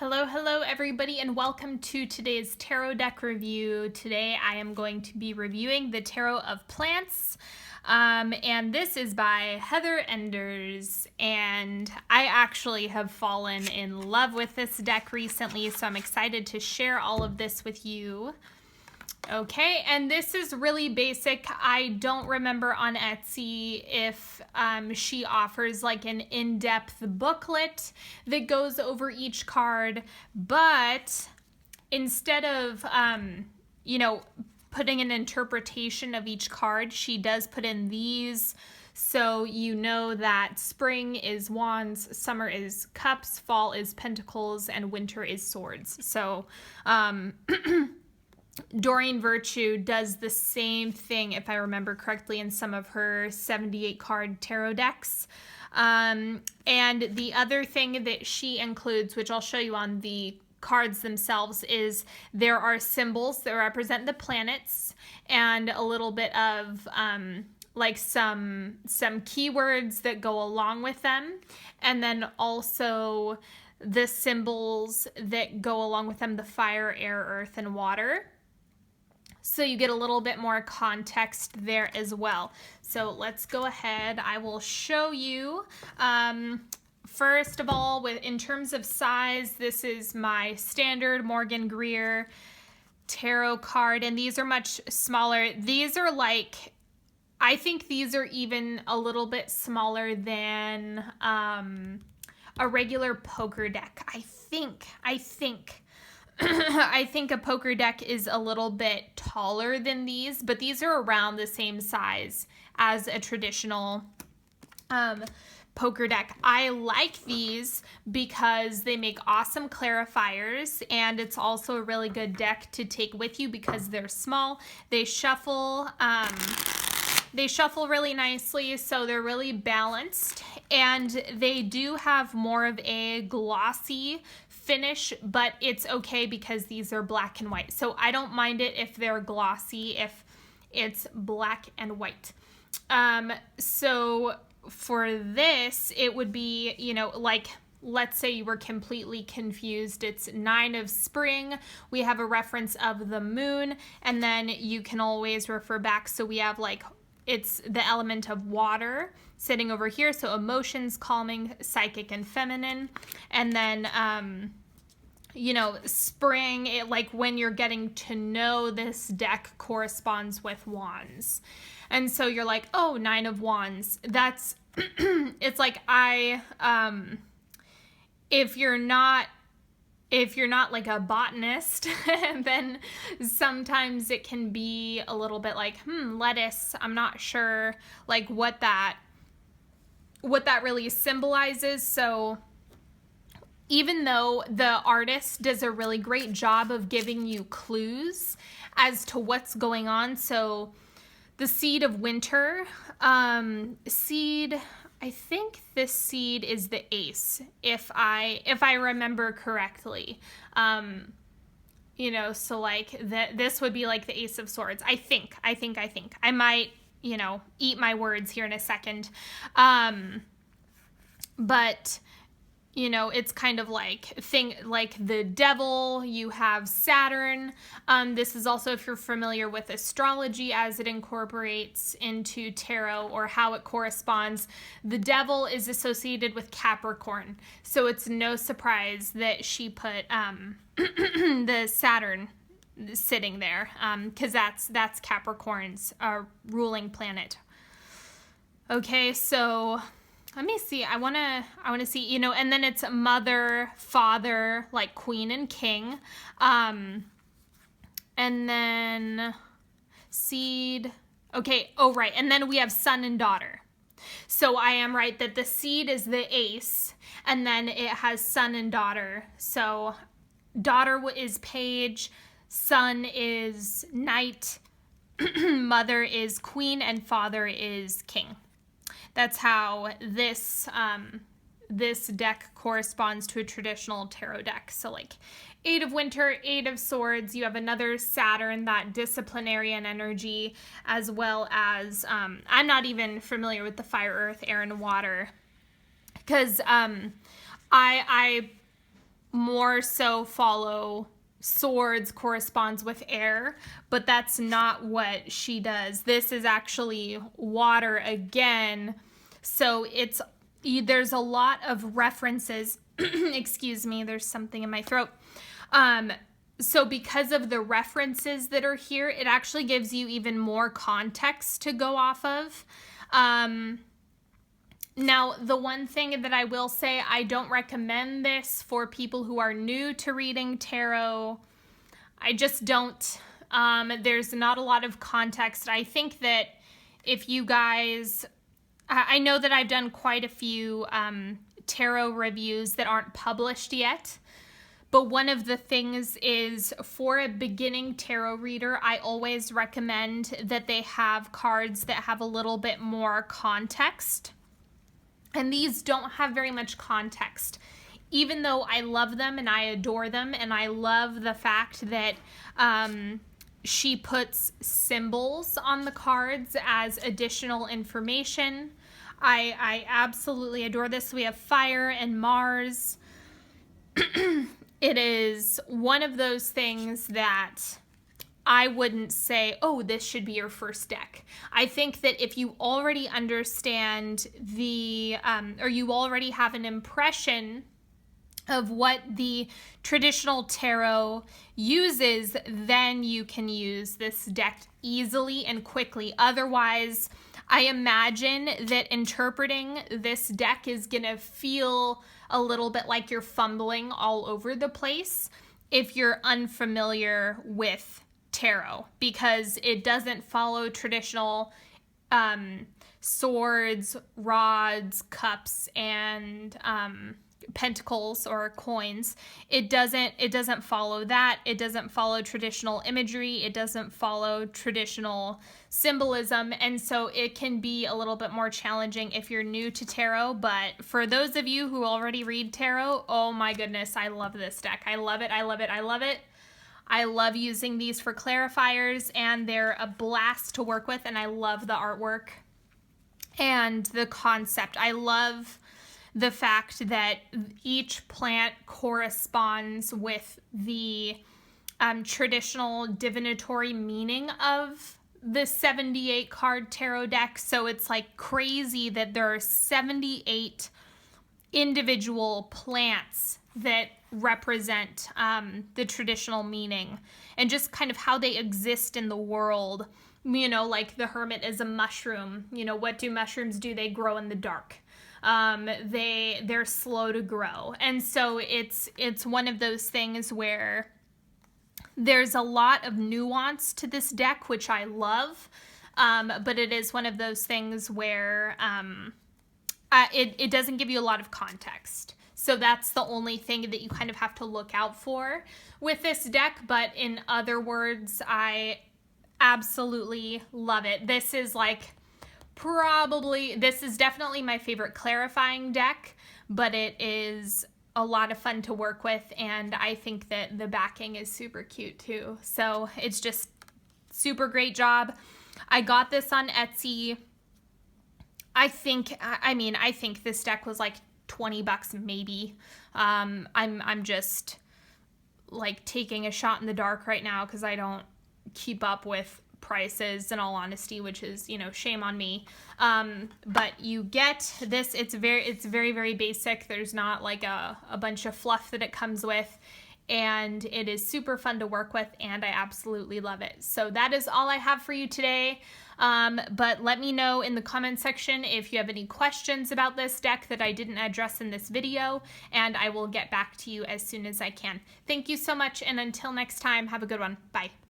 Hello everybody, and welcome to today's tarot deck review. Today I am going to be reviewing the Tarot of Plants, and this is by Heather Enders, and I actually have fallen in love with this deck recently, so I'm excited to share all of this with you. Okay, and this is really basic. I don't remember on Etsy if she offers like an in-depth booklet that goes over each card, but instead of, putting an interpretation of each card, she does put in these. So you know that spring is wands, summer is cups, fall is pentacles, and winter is swords. So, Doreen Virtue does the same thing, if I remember correctly, in some of her 78 card tarot decks. And the other thing that she includes, which I'll show you on the cards themselves, is there are symbols that represent the planets and a little bit of like some keywords that go along with them, and then also the symbols that go along with them, the fire, air, earth, and water. So you get a little bit more context there as well. So let's go ahead. I will show you. First of all, in terms of size, this is my standard Morgan Greer tarot card, and these are much smaller. These are like, I think these are even a little bit smaller than a regular poker deck. I think. I think a poker deck is a little bit taller than these, but these are around the same size as a traditional poker deck. I like these because they make awesome clarifiers, and it's also a really good deck to take with you because they're small. They shuffle really nicely, so they're really balanced, and they do have more of a glossy finish, but it's okay because these are black and white. So I don't mind it if they're glossy, if it's black and white. So for this, it would be, like, let's say you were completely confused. It's 9 of spring. We have a reference of the moon, and then you can always refer back. So we have like, it's the element of water sitting over here. So emotions, calming, psychic, and feminine. And then, spring, like when you're getting to know this deck, corresponds with wands. And so you're like, oh, 9 of wands. That's, it's like if you're not like a botanist, then sometimes it can be a little bit like, lettuce, I'm not sure like what that really symbolizes. So even though the artist does a really great job of giving you clues as to what's going on. So the seed of winter, I think this seed is the ace, if I remember correctly. So like this would be like the ace of swords. I think. I might, eat my words here in a second. But it's kind of like the devil. You have Saturn. This is also, if you're familiar with astrology as it incorporates into tarot or how it corresponds, the devil is associated with Capricorn. So it's no surprise that she put the Saturn sitting there, because that's Capricorn's ruling planet. Okay, so let me see. I want to see, and then it's mother, father, like queen and king. And then seed. Okay. Oh, right. And then we have son and daughter. So I am right that the seed is the ace, and then it has son and daughter. So daughter is page, son is knight, mother is queen, and father is king. That's how this deck corresponds to a traditional tarot deck. So like 8 of winter, 8 of swords, you have another Saturn, that disciplinarian energy, as well as, I'm not even familiar with the fire, earth, air, and water, because I more so follow swords corresponds with air, but that's not what she does. This is actually water again. So there's a lot of references. Excuse me, there's something in my throat. So because of the references that are here, it actually gives you even more context to go off of. Now, the one thing that I will say, I don't recommend this for people who are new to reading tarot. I just don't. There's not a lot of context. I think that if you guys, I know that I've done quite a few tarot reviews that aren't published yet. But one of the things is, for a beginning tarot reader, I always recommend that they have cards that have a little bit more context. And these don't have very much context. Even though I love them and I adore them, and I love the fact that she puts symbols on the cards as additional information. I absolutely adore this. We have fire and Mars. It is one of those things that I wouldn't say, oh, this should be your first deck. I think that if you already understand or you already have an impression of what the traditional tarot uses, then you can use this deck easily and quickly. Otherwise, I imagine that interpreting this deck is going to feel a little bit like you're fumbling all over the place if you're unfamiliar with tarot, because it doesn't follow traditional swords, rods, cups, and pentacles or coins. It doesn't follow that. It doesn't follow traditional imagery. It doesn't follow traditional symbolism, and so it can be a little bit more challenging if you're new to tarot. But for those of you who already read tarot, oh my goodness, I love this deck. I love it. I love it. I love it. I love using these for clarifiers, and they're a blast to work with, and I love the artwork and the concept. I love the fact that each plant corresponds with the traditional divinatory meaning of the 78 card tarot deck. So it's like crazy that there are 78 individual plants that represent the traditional meaning and just kind of how they exist in the world. You know, like the hermit is a mushroom. You know, what do mushrooms do? They grow in the dark. They're slow to grow. And so it's one of those things where there's a lot of nuance to this deck, which I love. But it is one of those things where it doesn't give you a lot of context. So that's the only thing that you kind of have to look out for with this deck. But in other words, I absolutely love it. This is definitely my favorite clarifying deck, but it is a lot of fun to work with, and I think that the backing is super cute too. So it's just super great job. I got this on Etsy. I think this deck was like $20 maybe. I'm just like taking a shot in the dark right now because I don't keep up with prices, in all honesty, which is, shame on me. But you get this. It's very, very basic. There's not like a bunch of fluff that it comes with, and it is super fun to work with, and I absolutely love it. So that is all I have for you today. But let me know in the comment section if you have any questions about this deck that I didn't address in this video, and I will get back to you as soon as I can. Thank you so much, and until next time, have a good one. Bye.